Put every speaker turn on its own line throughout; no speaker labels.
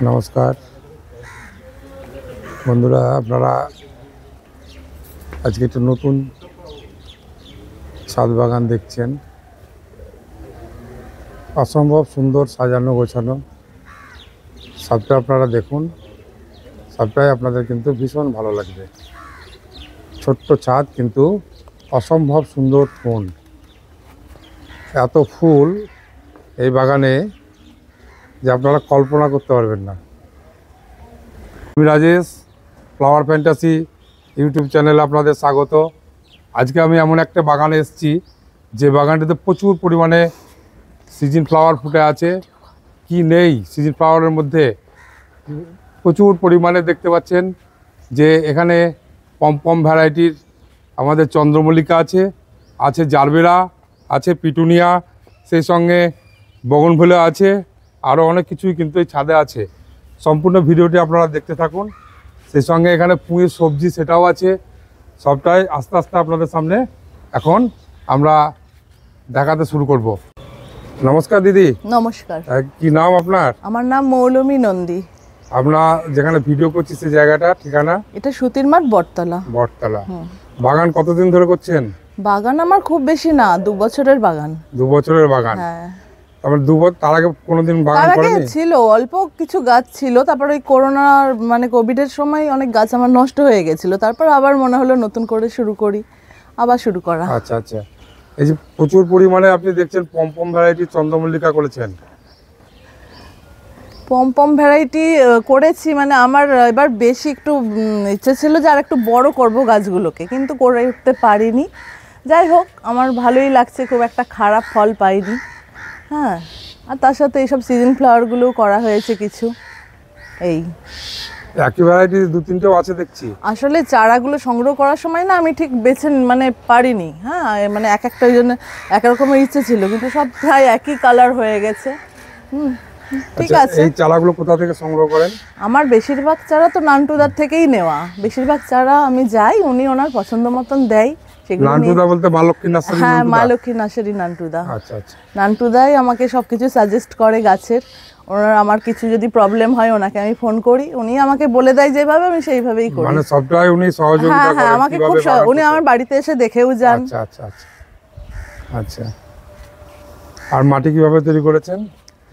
নমস্কার বন্ধুরা, আপনারা আজকে একটা নতুন ছাদ বাগান দেখছেন। অসম্ভব সুন্দর সাজানো গোছানো ছাদটা আপনারা দেখুন। ছাদটাই আপনাদের কিন্তু ভীষণ ভালো লাগবে। ছোট্ট ছাদ কিন্তু অসম্ভব সুন্দর ফুল, এত ফুল এই বাগানে যে আপনারা কল্পনা করতে পারবেন না। আমি রাজেশ, ফ্লাওয়ার ফ্যান্টাসি ইউটিউব চ্যানেলে আপনাদের স্বাগত। আজকে আমি এমন একটা বাগানে এসেছি যে বাগানটিতে প্রচুর পরিমাণে সিজন ফ্লাওয়ার ফুটে আছে। কি নেই সিজন ফ্লাওয়ারের মধ্যে, প্রচুর পরিমাণে দেখতে পাচ্ছেন যে এখানে পমপম ভ্যারাইটির আমাদের চন্দ্রমল্লিকা আছে, আছে জারবেরা, আছে পিটুনিয়া, সেই সঙ্গে বগনভিলা আছে, আরও অনেক কিছুই কিন্তু এই ছাদে আছে। সম্পূর্ণ ভিডিওটি আপনারা দেখতে থাকুন। সেই সঙ্গে এখানে পুঁইয়ের সবজি সেটাও আছে। সবটাই আস্তে আস্তে আপনাদের সামনে এখন আমরা দেখাতে শুরু করব। নমস্কার দিদি।
নমস্কার।
কি নাম আপনার?
আমার নাম মৌলমী নন্দী।
আমরা যেখানে ভিডিও করছি সেই জায়গাটা ঠিকানা?
এটা সুতির মাঠ বটতলা।
বটতলা। বাগান কতদিন ধরে করছেন?
বাগান আমার খুব বেশি না, 2 বছরের বাগান।
2 বছরের বাগান?
হ্যাঁ।
তারপর 2 বছর তার আগে কোনোদিন বাগান
তার আগে
করেননি?
ছিল, অল্প কিছু গাছ ছিল, তারপর ওই করোনার কোভিডের সময় অনেক গাছ আমার নষ্ট হয়ে গেছিল। তারপর আবার মনে হলো নতুন করে শুরু করি, আবার শুরু করা।
আচ্ছা আচ্ছা। এই যে প্রচুর পরিমাণে আপনি দেখছেন পমপম ভ্যারাইটি চন্দ্রমল্লিকা করেছেন।
পমপম ভ্যারাইটি করেছি, আমার এবার বেশি একটু ইচ্ছে ছিল যে আর একটু বড় করব গাছগুলোকে, কিন্তু করে উঠতে পারিনি। যাই হোক, আমার ভালোই লাগছে, খুব একটা খারাপ ফল পাইনি। হ্যাঁ, আর তার সাথে এইসব সিজন ফ্লাওয়ারগুলোও করা হয়েছে কিছু। এই
একই ভ্যারাইটি 2-3টেও আছে দেখছি।
আসলে চারাগুলো সংগ্রহ করার সময় না আমি ঠিক বেছে পারিনি। হ্যাঁ, এক একটা ওই জন্য এক রকমের ইচ্ছে ছিল, কিন্তু সব প্রায় একই কালার হয়ে গেছে। ঠিক আছে।
এই চারাগুলো কোথা থেকে সংগ্রহ করেন?
আমার বেশিরভাগ চারা তো নান্টুদার থেকেই নেওয়া। বেশিরভাগ চারা আমি যাই, উনি ওনার পছন্দ মতন দেয়।
নান্টুদা বলতে মা লক্ষ্মী নার্সারি?
হ্যাঁ, মা লক্ষ্মী নার্সারি নান্টুদা।
আচ্ছা আচ্ছা।
নান্টুদাই আমাকে সবকিছু সাজেস্ট করে গাছের। ওনার আমার কিছু যদি প্রবলেম হয় ওনাকে আমি ফোন করি, উনি আমাকে বলে দেয় যেভাবে, আমি সেইভাবেই করি।
মানে সবটাই উনি সহযোগিতা করেন?
হ্যাঁ, আমাকে খুব উনি আমার বাড়িতে এসে দেখেও যান।
আচ্ছা আচ্ছা আচ্ছা আচ্ছা। আর মাটি কিভাবে তৈরি করেছেন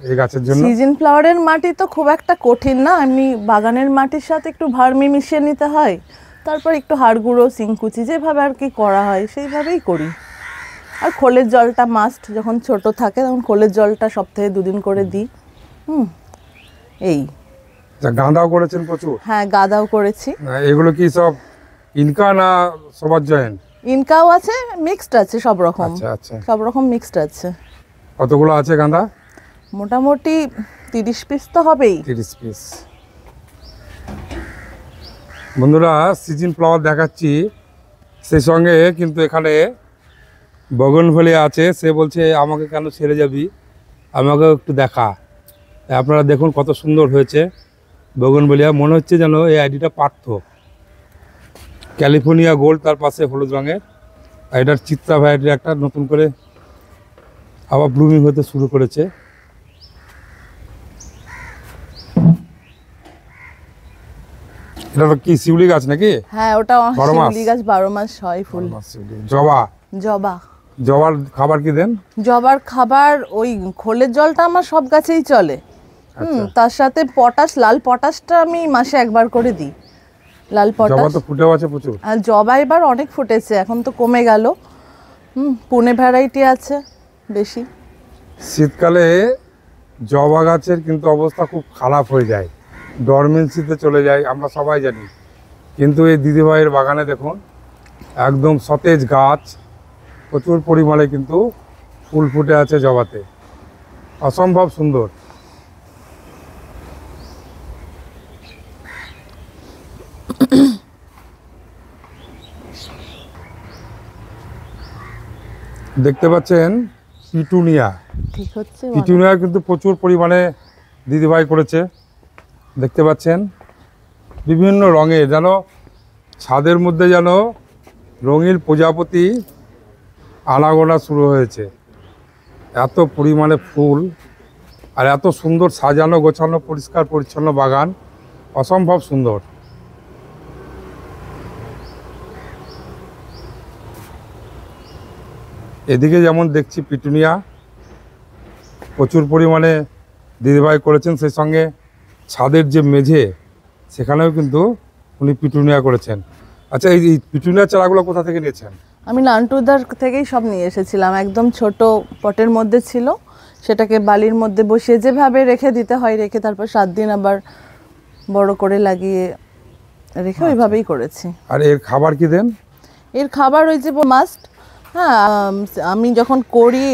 এই গাছের জন্য?
সিজন ফ্লাওয়ারের মাটি তো খুব একটা কঠিন না, এমনি বাগানের মাটির সাথে একটু ভার্মি মিশিয়ে নিতে হয়, তারপর একটু হাড় গুঁড়ো, সিংকুচি, যেভাবে আর কি করা হয় সেইভাবেই করি। আর খোলের জলটা মাস্ট, যখন ছোট থাকে তখন খোলের জলটা সপ্তাহে 2 দিন করে দিই। এই
গাঁদাও করেছেন প্রচুর?
হ্যাঁ, গাঁদাও করেছি।
এগুলো কি সব ইনকা না সবার জয়েন্ট?
ইনকাও আছে, মিক্সড আছে, সব রকম।
আচ্ছা আচ্ছা।
সব রকম মিক্সড আছে।
কতগুলো আছে গাঁদা?
মোটামুটি 30 পিস তো হবেই।
30 পিস। বন্ধুরা, সিজন ফ্লাওয়ার দেখাচ্ছি, সেই সঙ্গে কিন্তু এখানে বগনভিলিয়া আছে। সে বলছে আমাকে কেন ছেড়ে যাবি, আমাকে একটু দেখা। আপনারা দেখুন কত সুন্দর হয়েছে বগনভিলিয়া। মনে হচ্ছে যেন এই আইডিটা পার্থ। ক্যালিফোর্নিয়া গোল্ড তার পাশে হলুদ রঙের। আর এটার চিত্রা ভ্যারাইটির একটা নতুন করে আবার ব্লুমিং হতে শুরু করেছে। এটা কি শিউলি গাছ নাকি?
হ্যাঁ, ওটা শিউলি গাছ, 12 মাস হয় ফুল।
জবা?
জবা।
জবার খাবার কি দেন?
জবার খাবার ওই খোলের জলটা আমার সব গাছেই চলে। তার সাথে পটাশ, লাল পটাশটা আমি মাসে একবার করে দিই। লাল পটাশ।
জবা তো ফুটেও আছে প্রচুর।
আর জবা এবার অনেক ফুটেছে, এখন তো কমে গেল। পুনে ভ্যারাইটি আছে বেশি।
শীতকালে জবা গাছের কিন্তু অবস্থা খুব খারাপ হয়ে যায়, ডরমেন্সিতে চলে যায়, আমরা সবাই জানি। কিন্তু এই দিদিভাইয়ের বাগানে দেখুন একদম সতেজ গাছ, প্রচুর পরিমাণে কিন্তু ফুল ফুটে আছে জবাতে, অসম্ভব সুন্দর। দেখতে পাচ্ছেন পিটুনিয়া।
ঠিক হচ্ছে।
পিটুনিয়া কিন্তু প্রচুর পরিমাণে দিদিভাই করেছে। দেখতে পাচ্ছেন বিভিন্ন রঙের, যেন ছাদের মধ্যে যেন রঙিন প্রজাপতি আনাগোনা শুরু হয়েছে। এত পরিমাণে ফুল আর এত সুন্দর সাজানো গোছানো পরিষ্কার পরিচ্ছন্ন বাগান, অসম্ভব সুন্দর। এদিকে যেমন দেখছি পিটুনিয়া প্রচুর পরিমাণে দিদিভাই করেছেন, সেই সঙ্গে ছাদের যে মেঝে সেখানেও কিন্তু উনি পিটুনিয়া করেছেন। আচ্ছা, এই পিটুনিয়া চারাগুলো কোথা থেকে নিয়েছেন?
আমি নান্টুদার থেকেই সব নিয়ে এসেছিলাম, একদম ছোট পটের মধ্যে ছিল, সেটাকে বালির মধ্যে বসিয়ে যেভাবে রেখে দিতে হয় রেখে তারপর 7 দিন আবার বড় করে লাগিয়ে রেখে ওইভাবেই করেছি।
আর এর খাবার কি দেন?
এর খাবার ওই যে মাস্ট, হ্যাঁ, আমি যখন করি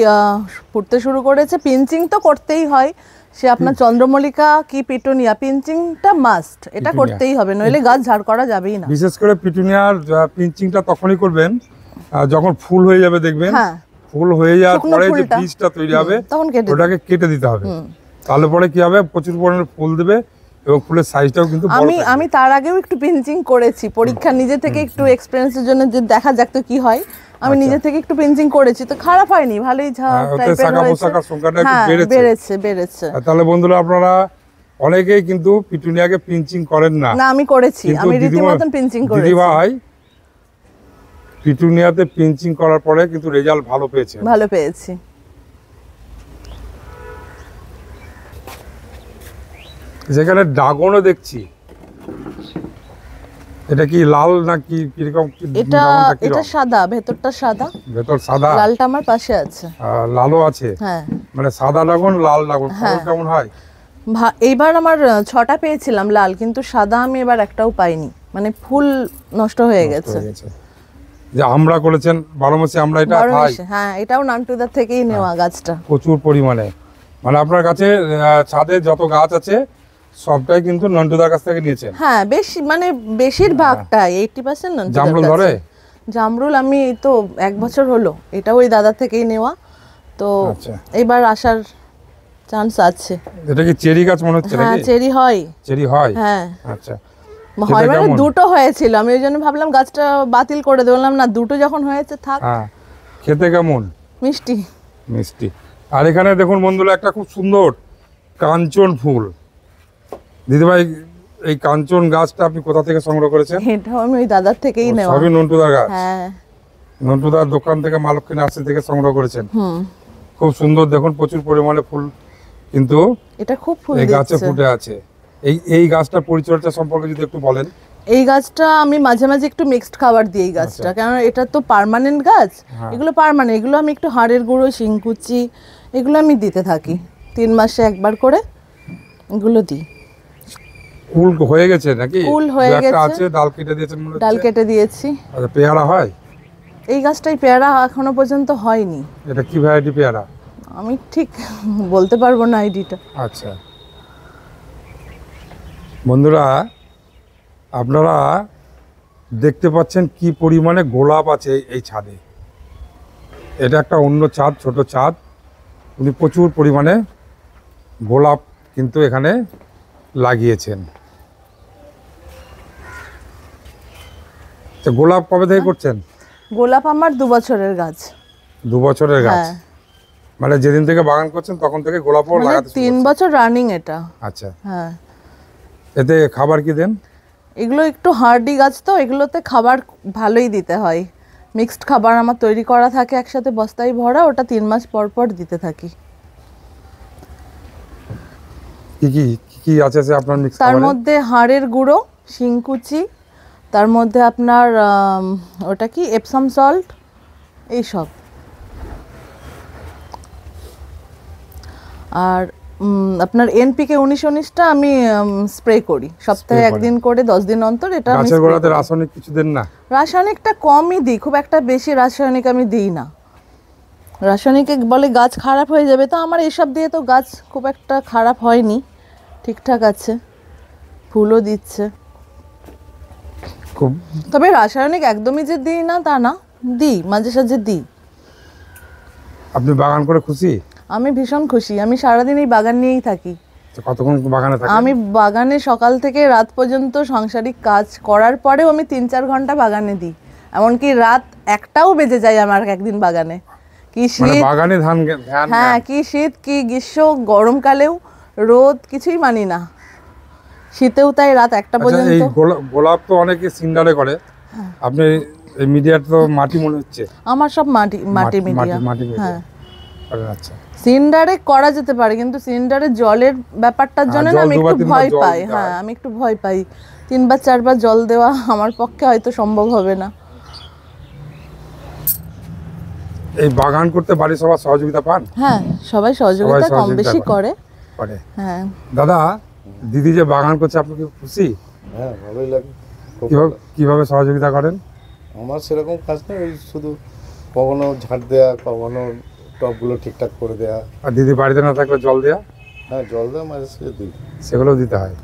ফুটতে শুরু করেছে পিঞ্চিং তো করতেই হয়, সে আপনার চন্দ্রমল্লিকা কি পিটুনিয়া, পিঞ্চিংটা মাস্ট, এটা
পিটুনিয়া।
করতেই হবে, নইলে গাছ ঝাড় করা যাবেই না।
বিশেষ করে পিটুনিয়ার পিঞ্চিংটা তখনই করবেন যখন ফুল হয়ে যাবে, দেখবেন
হ্যাঁ,
ফুল হয়ে যাওয়ার
শুকনো
পরে যে
ফুলটা।
বীজটা তৈরি হবে
তখন কেটে
ওটাকে কেটে দিতে হবে। তাহলে পরে কি হবে, প্রচুর পরিমাণে ফুল দেবে এবং ফুলের সাইজটাও কিন্তু বড়
আমি
থাকবে।
আমি তার আগেও একটু পিঞ্চিং করেছি পরীক্ষা, নিজে থেকে একটু এক্সপেরিয়েন্সের জন্য, যে দেখা যাক তো কি হয়। আমি নিজে থেকে একটু পিঞ্চিং করেছি, তো খারাপ হয়নি, ভালোই
ওতে
টাইপের
শাখা
হয়েছে।
পোশাকার সংখ্যাটা একটু
হ্যাঁ,
বেড়েছে।
বেড়েছে।
তাহলে বন্ধুরা, আপনারা অনেকেই কিন্তু পিটুনিয়াকে পিঞ্চিং করেন না,
না, আমি করেছি,
কিন্তু
আমি রীতিমতন পিঞ্চিং করেছি।
দিদিভাই পিটুনিয়াতে পিঞ্চিং করার পরে কিন্তু রেজাল্ট ভালো পেয়েছে।
ভালো পেয়েছি।
যেখানে ড্রাগনও দেখছি, এটা কি লাল নাকি কিরকম?
এটা
ড্রাগনটা কি
এটা
রং?
সাদা, ভেতরটা সাদা,
ভেতর সাদা,
লালটা আমার পাশে আছে।
লালও আছে,
হ্যাঁ,
মানে সাদা ড্রাগন লাল ড্রাগন। ফলন কেমন হয়?
এইবার আমার 6টা পেয়েছিলাম লাল, কিন্তু সাদা আমি এবার একটাও পাইনি, মানে ফুল নষ্ট হয়ে গেছে।
হয়ে গেছে। যে আমরা করেছেন 12 মাসে, আমরা এটা
বড়
খাই
মিশে, হ্যাঁ, এটাও নান্টুদার থেকেই নেওয়া গাছটা।
প্রচুর পরিমাণে। মানে আপনার কাছে ছাদে যত গাছ আছে সবটাই কিন্তু নন্টুদার কাছ থেকে নিয়েছেন?
হ্যাঁ, বেশি মানে বেশিরভাগটা 80% নান্টুদার
জামরুল
কাছে।
ধরে?
জামরুল আমি এই তো 1 বছর হলো, এটাও ওই দাদা থেকেই নেওয়া, তো
আচ্ছা।
এবার আসার চান্স আছে।
এটা কি চেরি গাছ মনে হচ্ছে
হ্যাঁ,
নাকি?
চেরি হয়।
চেরি হয়?
হ্যাঁ,
আচ্ছা।
হয়, মানে
কেমন?
2টো হয়েছিল, আমি ওই জন্য ভাবলাম গাছটা বাতিল করে দেব, বললাম না, 2টো যখন হয়েছে থাক।
হ্যাঁ, খেতে কেমন?
মিষ্টি।
মিষ্টি। আর এখানে দেখুন বন্ধুরা, একটা খুব সুন্দর কাঞ্চন ফুল। দিদিভাই, এই কাঞ্চন গাছটা আপনি কোথা থেকে সংগ্রহ করেছেন?
এটাও আমি ওই দাদার থেকেই নেওয়া।
সবই নন্টুদার গাছ?
হ্যাঁ।
নন্টুদার দোকান থেকে, মা লক্ষ্মী নার্সারি থেকে সংগ্রহ করেছেন।
হুম,
খুব সুন্দর, দেখুন প্রচুর পরিমাণে ফুল কিন্তু
এটা খুব ফুল
এই গাছে
দিচ্ছে।
ফুটে আছে। এই গাছটার পরিচর্যা সম্পর্কে যদি একটু বলেন।
এই গাছটা আমি মাঝে মাঝে একটু মিক্সড খাবার দিই এই গাছটা, কারণ এটা তো পার্মানেন্ট গাছ, এগুলো পার্মানেন্ট, এগুলো আমি একটু হাড়ের গুঁড়ো, শিংকুচি, এগুলো আমি দিতে থাকি 3 মাসে একবার করে, এগুলো দিই।
ফুল হয়ে গেছে নাকি?
ফুল হয়ে
দু একটা
গেছে।
আছে, ডাল কেটে দিয়েছেন মনে হচ্ছে।
ডাল কেটে দিয়েছি।
আচ্ছা, পেয়ারা হয়?
এই গাছটাই পেয়ারা এখনো পর্যন্ত হয়নি।
এটা কি ভ্যারাইটি পেয়ারা?
আমি ঠিক বলতে পারবো না আইডিটা।
আচ্ছা বন্ধুরা, আপনারা দেখতে পাচ্ছেন কি পরিমাণে গোলাপ আছে এই ছাদে। এটা একটা অন্য ছাদ, ছোট ছাদ। উনি প্রচুর পরিমাণে গোলাপ কিন্তু এখানে লাগিয়েছেন। তো গোলাপ কবে থেকে করছেন?
গোলাপ আমার 2 বছরের গাছ।
2 বছরের গাছ?
হ্যাঁ,
মানে যেদিন থেকে বাগান করছেন তখন থেকে গোলাপও
মানে
লাগাতে শুরু
3
করেছেন?
বছর রানিং এটা।
আচ্ছা।
হ্যাঁ,
এতে খাবার কি দেন?
এগুলো একটু হার্ডি গাছ, তো এগুলোতে খাবার ভালোই দিতে হয়। মিক্সড খাবার আমার তৈরি করা থাকে একসাথে বস্তায় ভরা, ওটা 3 মাস পর পর দিতে থাকি।
কি কি কি কি আছে সে আপনার মিক্স
তার
খাবারে?
মধ্যে হাড়ের গুঁড়ো, শিংকুচি, তার মধ্যে আপনার ওটা কি এপসাম সল্ট, এইসব। আর আপনার এনপিকে 19-19টা আমি স্প্রে করি সপ্তাহে
Spray করেন।
1 দিন করে, 10 দিন অন্তর। এটা আমি
গাছের
spray
গোড়াতে
করি।
রাসায়নিক কিছু দেন না?
রাসায়নিকটা কমই দিই, খুব একটা বেশি রাসায়নিক আমি দিই না। রাসায়নিকে বলে গাছ খারাপ হয়ে যাবে, তো আমার এসব দিয়ে তো গাছ খুব একটা খারাপ হয়নি, ঠিকঠাক আছে, ফুলও দিচ্ছে।
খুব।
তবে রাসায়নিক একদমই যে দিই না তা না, দিই, মাঝে সাঝে দিই।
আপনি বাগান করে খুশি?
আমি ভীষণ খুশি, আমি সারাদিন এই বাগান নিয়েই থাকি।
তো কতক্ষণ বাগানে থাকেন?
আমি বাগানে সকাল থেকে রাত পর্যন্ত সাংসারিক কাজ করার পরেও আমি 3-4 ঘন্টা বাগানে দিই, এমনকি রাত 1টাও বেজে যায় আমার একদিন বাগানে, কি
মানে
শীত,
বাগানে ধ্যান
হ্যাঁ কি শীত কি গ্রীষ্ম, গরমকালেও রোদ কিছুই মানি না, শীতেও তাই রাত 1টা
আচ্ছা,
পর্যন্ত।
এই গোলাপ তো অনেকে সিন্ডারে করে, আপনি এই মিডিয়ার তো মাটি মনে হচ্ছে।
আমার সব মাটি মাটি মিডিয়া।
মাটি
হ্যাঁ
করেন, আচ্ছা।
সিন্ডারে করা যেতে পারে, কিন্তু সিন্ডারে জলের ব্যাপারটার জন্য না
জল
আমি
দুবার
একটু
তিনবার
ভয়
জল
পাই।
দিতে
হ্যাঁ
হয়।
আমি একটু ভয় পাই, 3বার 4বার জল দেওয়া আমার পক্ষে হয়তো সম্ভব হবে না।
এই বাগান করতে বাড়ির সবার সহযোগিতা পান?
হ্যাঁ সবাই সহযোগিতা কম
সহযোগিতা
বেশি
করে।
করে। হ্যাঁ
দাদা, দিদি যে বাগান করছে আপনি কি খুশি?
হ্যাঁ ভালোই লাগে। খুব
কিভাবে সহযোগিতা করেন?
আমার সেরকম কাজ নেই, ওই শুধু কখনো ঝাঁট দেয়া, কখনো টবগুলো ঠিকঠাক করে দেয়া।
আর দিদি বাড়িতে না থাকলে জল দেওয়া,
হ্যাঁ জল দেওয়া মাঝে সাঝে দিই।
সেগুলোও দিতে হয়।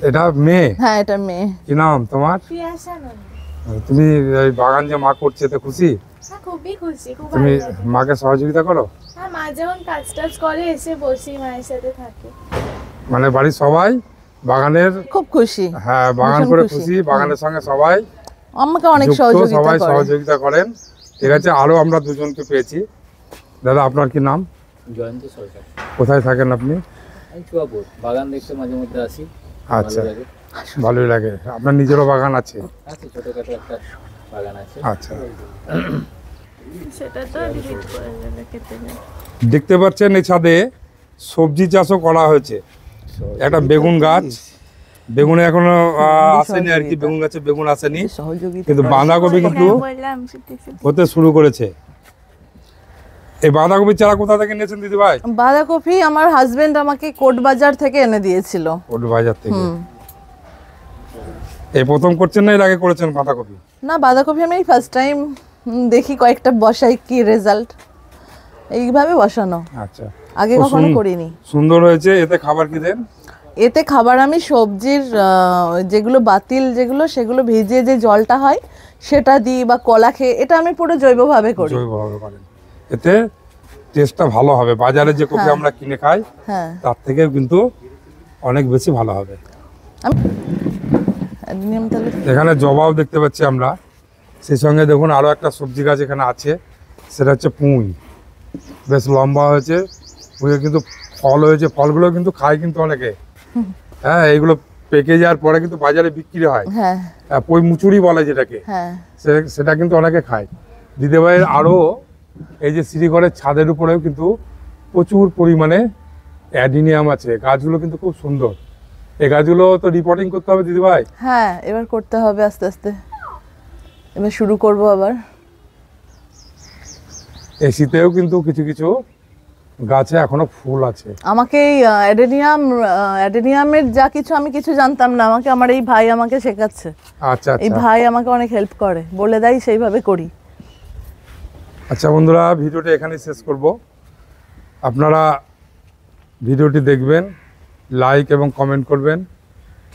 এটা মেয়ে?
হ্যাঁ এটা মেয়ে।
কি নাম তোমার?
পিয়াসা নয়।
তুমি এই বাগান যে মা করছে এতে খুশি?
হ্যাঁ খুবই খুশি, খুব ভালো
তুমি
লাগে।
মাকে সহযোগিতা করো?
হ্যাঁ মা যখন কাজ টাজ করে এসে বসি মায়ের সাথে থাকে।
মানে বাড়ির সবাই বাগানের,
খুব খুশি,
হ্যাঁ বাগান
ভীষণ
করে
খুশি।
খুশি, বাগানের সঙ্গে সবাই
আমাকে অনেক
যুক্ত,
সহযোগিতা
সবাই
করে।
সহযোগিতা করেন। ঠিক আছে, আরো আমরা দুজনকে পেয়েছি। দাদা আপনার কি নাম?
জয়ন্ত সরকার।
কোথায় থাকেন আপনি?
আমি চুয়াপুর, বাগান দেখতে মাঝে মধ্যে আসি।
আচ্ছা,
ভালো লাগে।
ভালোই লাগে। আপনার নিজেরও বাগান আছে?
আছে, ছোটখাটো একটা বাগান আছে।
আচ্ছা,
সেটা তো ডিলিট করে দেবে খেতে নেই।
দেখতে পাচ্ছেন এই ছাদে সবজি চাষও করা হয়েছে। একটা বেগুন গাছ, বেগুনে এখনো আসেনি আর কি, বেগুন গাছে বেগুন আসেনি,
সহযোগিতা
কিন্তু
করে।
বাঁধাকপি কিন্তু
হ্যাঁ বললাম সেটা
হতে শুরু করেছে। এই বাঁধাকপির চারা কোথা থেকে নিয়েছেন দিদি ভাই?
বাঁধাকপি আমার হাজবেন্ড আমাকে কোট বাজার থেকে এনে দিয়েছিল।
ওর বাজার থেকে। এই প্রথম করছেন না এর আগে করেছেন বাঁধাকপি?
না বাঁধাকপি আমি ফার্স্ট টাইম দেখি, কয়েকটা বসাই কি রেজাল্ট, এইভাবে বসানো,
আচ্ছা,
আগে
খুব
কখনো করিনি।
সুন্দর হয়েছে। এতে খাবার কি দেন?
এতে খাবার আমি সবজির যেগুলো বাতিল যেগুলো সেগুলো ভিজিয়ে যে জলটা হয় সেটা দিই, বা কলা খেয়ে, এটা আমি পুরো জৈবভাবে করি।
জৈবভাবে করেন, এতে টেস্টটা ভালো হবে। বাজারে যে কপি আমরা কিনে খাই
হ্যাঁ
তার থেকে কিন্তু অনেক বেশি ভালো হবে।
অ্যাডিনিয়াম তাহলে
এখানে জবাও দেখতে পাচ্ছি আমরা, সেই সঙ্গে দেখুন আরও একটা সবজি গাছ এখানে আছে, সেটা হচ্ছে পুঁই। বেশ লম্বা হয়েছে, পুঁয়ে কিন্তু ফল হয়েছে, ফলগুলো কিন্তু খায় কিন্তু অনেকে। হ্যাঁ, এইগুলো পেকে যাওয়ার পরে কিন্তু বাজারে বিক্রি হয়,
হ্যাঁ
পুঁই মুচুরি বলে যেটাকে,
হ্যাঁ
সেটা কিন্তু অনেকে খায়। দিদিভাইয়ের আরও এই যে সিঁড়িঘরের ছাদের উপরেও কিন্তু প্রচুর পরিমাণে অ্যাডিনিয়াম আছে। গাছগুলো কিন্তু খুব সুন্দর। এই গাছগুলো তো রিপোর্টিং করতে হবে দিদিভাই।
হ্যাঁ এবার করতে হবে আস্তে আস্তে, এবার শুরু করব আবার।
এই শীতেও কিন্তু কিছু কিছু গাছে এখনো ফুল আছে।
আমাকে এই অ্যাডেনিয়ামের যা কিছু আমি কিছু জানতাম না, আমাকে আমার এই ভাই আমাকে শেখাচ্ছে।
আচ্ছা
এই
আচ্ছা
ভাই আমাকে অনেক হেল্প করে, বলে দেয়, সেইভাবে করি।
আচ্ছা বন্ধুরা, ভিডিওটি এখানেই শেষ করব। আপনারা ভিডিওটি দেখবেন, লাইক এবং কমেন্ট করবেন।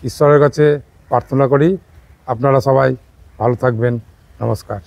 ঈশ্বরের কাছে প্রার্থনা করি আপনারা সবাই ভালো থাকবেন। নমস্কার।